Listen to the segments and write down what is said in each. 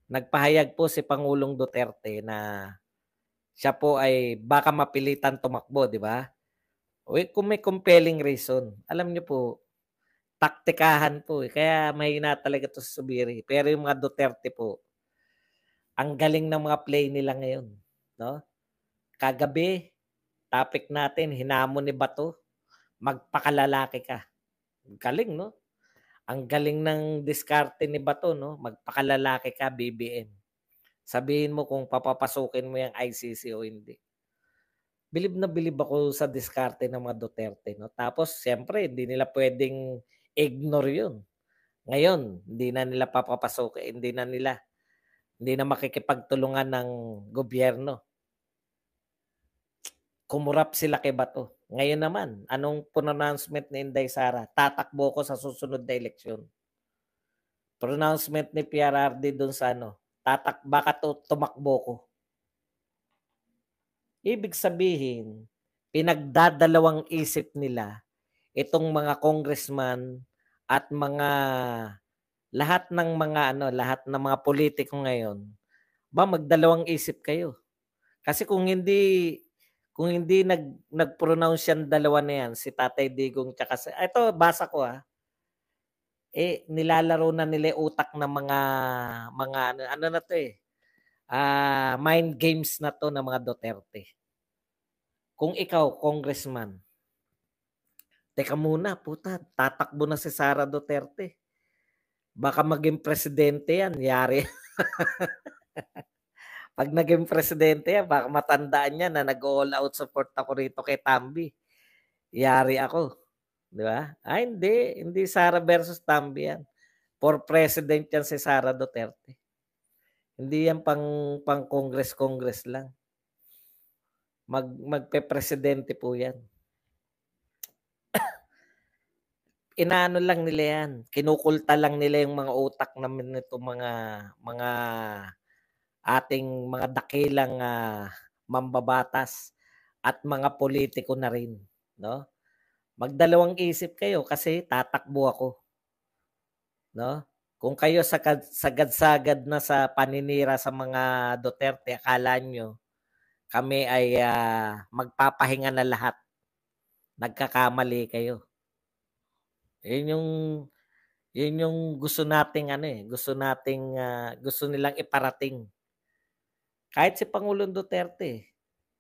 Nagpahayag po si Pangulong Duterte na siya po ay baka mapilitan tumakbo, 'di ba? Kung may compelling reason. Alam niyo po, taktikahan po, eh, kaya mahina talaga 'to sa Subiri. Pero yung mga Duterte po, ang galing ng mga play nila ngayon, 'no? Kagabi, topic natin hinamon ni Bato, magpakalalaki ka. Galing 'no? Ang galing ng diskarte ni Bato 'no, magpakalalaki ka BBM. Sabihin mo kung papapasukin mo yang ICC o hindi. Bilib na bilib ako sa diskarte ng mga Duterte 'no. Tapos siyempre hindi nila puwedeng ignore 'yun. Ngayon hindi na makikipagtulungan ng gobyerno. Kumurap sila kay Bato. Ngayon naman, anong pronouncement ni Inday Sara? Tatakbo ko sa susunod na eleksyon. Pronouncement ni PRRD dun sa ano, baka tumakbo ko. Ibig sabihin, pinagdadalawang isip nila itong mga congressman at lahat ng mga politiko ngayon, magdalawang isip kayo. Kasi kung hindi nag-pronounce yang dalawa na yan, si Tatay Digong tsaka eto basa ko, nilalaro na nila yung utak ng mga ano na 'to, mind games na 'to ng mga Duterte. Kung ikaw congressman, teka muna puta, tatakbo na si Sara Duterte. Baka maging presidente yan, yari. 'Pag naging presidente yan, baka matandaan niya na nag-all out support ako rito kay Tambi. Yari ako, 'di ba? Hindi Sara versus Tambi yan. For president yan si Sara Duterte. Hindi yan pang congress lang. Magpe-presidente po yan. Inaano lang nila yan, kinukulta lang nila yung mga utak namin nito mga ating mga dakilang mambabatas at mga politiko na rin, 'no? Magdalawang isip kayo kasi tatakbo ako, 'no? Kung kayo sagad-sagad na sa paninira sa mga Duterte, akala nyo kami ay magpapahinga na lahat. Nagkakamali kayo. Yun yung gusto nating gusto nilang iparating. Kahit si Pangulong Duterte,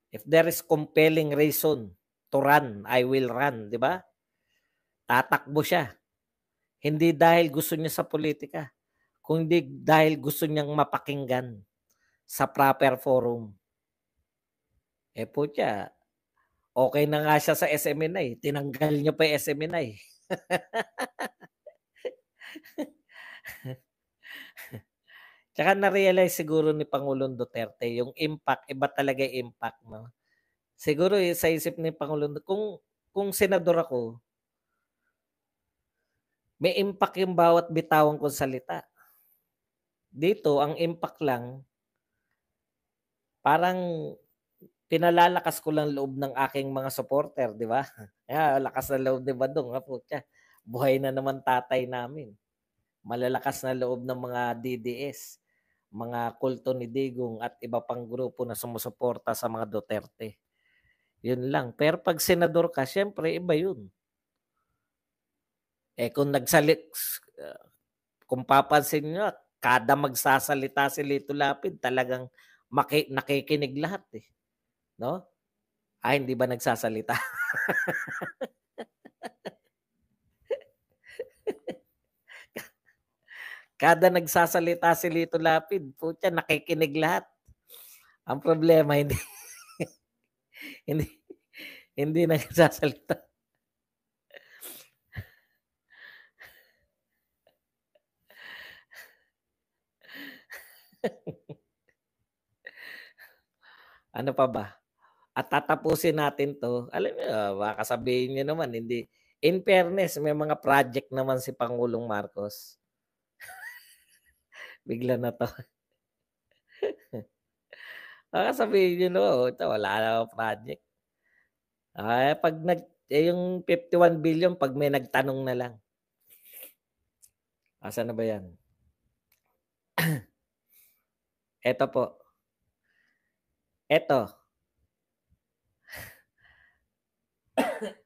if there is compelling reason to run, I will run, 'di ba? Tatakbo siya. Hindi dahil gusto niya sa politika, kundi dahil gusto niyang mapakinggan sa proper forum. Putya, okay na nga siya sa SMNI, tinanggal niyo pa yung SMNI. Tsaka na-realize siguro ni Pangulong Duterte yung impact, iba talaga yung impact, 'no? Siguro sa isip ni Pangulong kung senador ako, may impact yung bawat bitawan kong salita. Dito ang impact lang, parang pinalalakas ko lang loob ng aking mga supporter, 'di ba? Lakas ng loob ni Badong, putya. Buhay na naman tatay namin. Malalakas na loob ng mga DDS, mga kulto ni Digong at iba pang grupo na sumusuporta sa mga Duterte. Yun lang. Pero pag senador ka, syempre iba yun. Kung papansin nyo, kada magsasalita si Lito Lapid, talagang nakikinig lahat eh. No? Hindi ba nagsasalita? Kada nagsasalita si Lito Lapid, putya, nakikinig lahat. Ang problema, hindi hindi, hindi nagsasalita. Ano pa ba? At tatapusin natin 'to, alam niyo, baka sabihin niyo naman hindi. In fairness, may mga project naman si Pangulong Marcos. Bigla na 'to. Baka sabihin niyo 'no, ito wala namang project. Yung 51 billion 'pag may nagtanong na lang. Asan na ba 'yan? Eto po. Eto.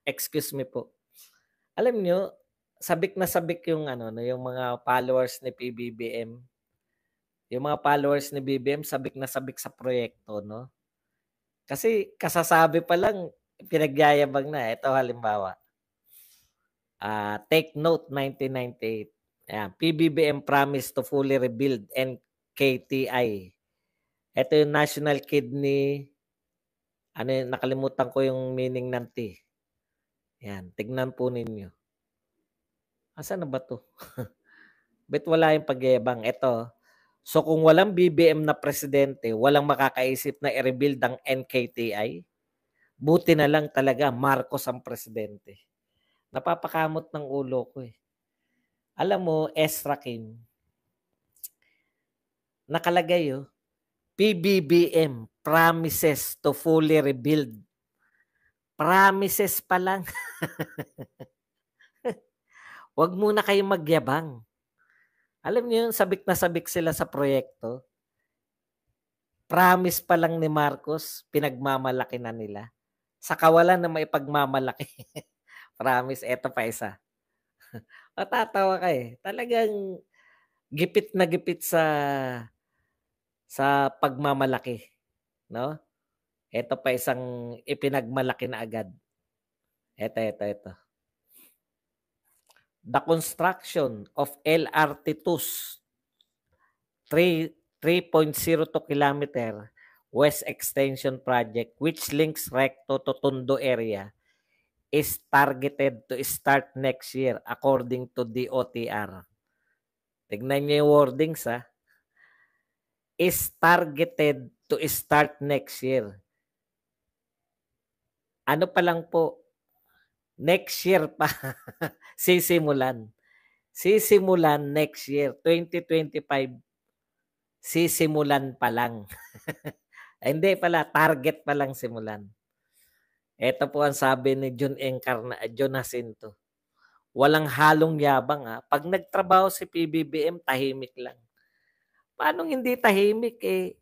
Excuse me po. Alam niyo, sabik na sabik yung ano, no, yung mga followers ni PBBM. Yung mga followers ni BBM sabik na sabik sa proyekto, no? Kasi kasasabi pa lang pinagyayabang na. Ito halimbawa. Take note 1998. Ayan, PBBM promised to fully rebuild NKTI. Ito yung National Kidney, ano yun, nakalimutan ko yung meaning ng T. Yan, tignan po ninyo. Asan na ba to? Bet wala yung pagyayabang. Ito. So kung walang BBM na presidente, walang makakaisip na i-rebuild ang NKTI, buti na lang talaga Marcos ang presidente. Napapakamot ng ulo ko eh. Alam mo, Ezra Kim, nakalagay PBBM promises to fully rebuild. Promises pa lang. Huwag muna kayong magyabang. Alam niyo yung sabik na sabik sila sa proyekto. Promise pa lang ni Marcos, pinagmamalaki na nila. Sa kawalan na may pagmamalaki. Promise, eto pa isa. Matatawa ka eh. Talagang gipit na gipit sa pagmamalaki, no? Ito pa isang ipinagmalaki na agad. Ito. The construction of LRT2's 3.02 kilometer west extension project which links Recto to Tondo area is targeted to start next year according to DOTR. Tignan niyo yung wordings is targeted to start next year. Ano pa lang po, next year pa sisimulan. Sisimulan next year, 2025. Sisimulan pa lang. Hindi pala, target pa lang simulan. Ito po ang sabi ni John Jacinto. Walang halong yabang Pag nagtrabaho si PBBM, tahimik lang. Paano hindi tahimik eh?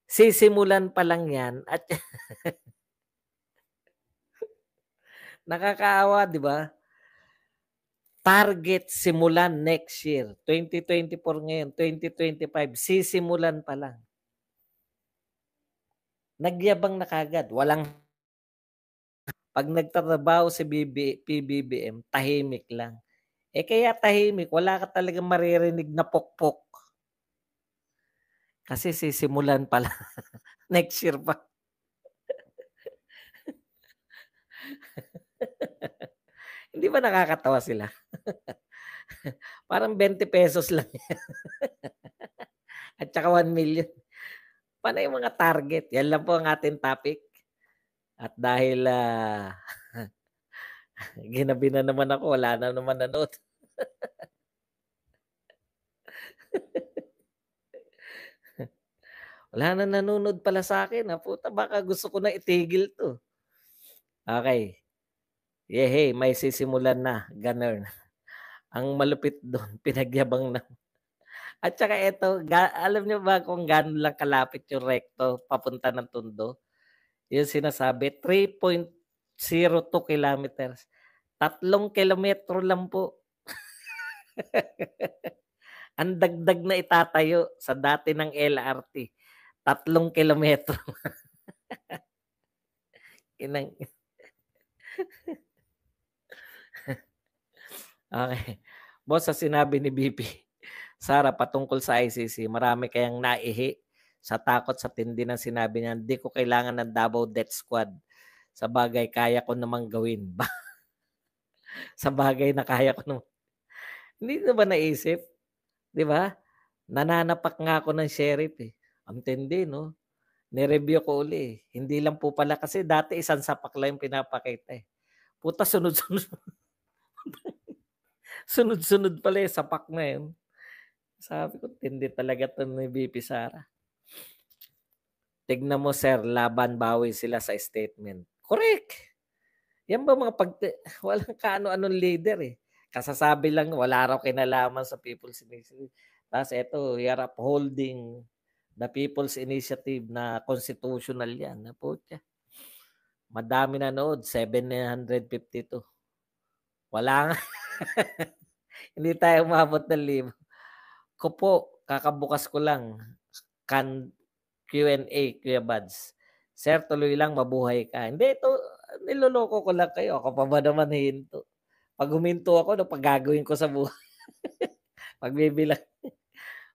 Sisimulan pa lang yan at nakakaawa, di ba? Target simulan next year. 2024 ngayon, 2025, sisimulan pa lang. Nagyabang na kagad. Walang pag nagtatrabaho si PBBM, tahimik lang. Eh kaya tahimik, wala ka talagang maririnig na pokpok. Kasi sisimulan pa lang. Next year pa. Hindi ba nakakatawa sila? Parang 20 pesos lang yan. At saka 1 million. Paano yung mga target? Yan lang po ang ating topic. At dahil ginabi na naman ako, wala na naman nanood. Wala na nanonood pala sa akin. Puta, baka gusto ko na itigil to. Okay. Hey, may sisimulan na. Ganun. Ang malupit doon, pinagyabang na. At saka ito, alam niyo ba kung gaano lang kalapit yung Recto papunta ng Tondo? Yung sinasabi, 3.02 kilometers. 3 kilometro lang po. Ang dagdag na itatayo sa dati ng LRT. 3 kilometro. Inang. Okay. Boss, sa sinabi ni BP, Sara, patungkol sa ICC, marami kayang naihi sa takot sa tindi ng sinabi niya, hindi ko kailangan ng Davao Death Squad. Sa bagay, kaya ko namang gawin. Sa bagay na kaya ko naman. Hindi na ba naisip? Di ba? Nananapak nga ako ng sheriff eh. Ang tindi, no? Nireview ko uli. Hindi lang po pala kasi dati isang sapak lang yung pinapakita eh. Puta, sunod-sunod. Sunod-sunod pala yung sapak na yun. Sabi ko, tindi talaga ito ni BP Sara. Tignan mo sir, laban bawi sila sa statement. Correct. Yan ba mga walang kaano-anong leader eh. Kasasabi lang, wala raw kinalaman sa People's Initiative. Tapos eto, you're upholding The People's Initiative na constitutional 'yan, na putya. Madami nanood, 752. Wala nga, hindi tayo umabot ng 1,000. Ako po, kakabukas ko lang, kan Q&A, Kuya Buds. Sir, tuloy lang, mabuhay ka. Hindi, ito, niloloko ko lang kayo. Ako pa ba naman hinto? Pag huminto ako, ano pa gagawin ko sa buhay? Magbibilang.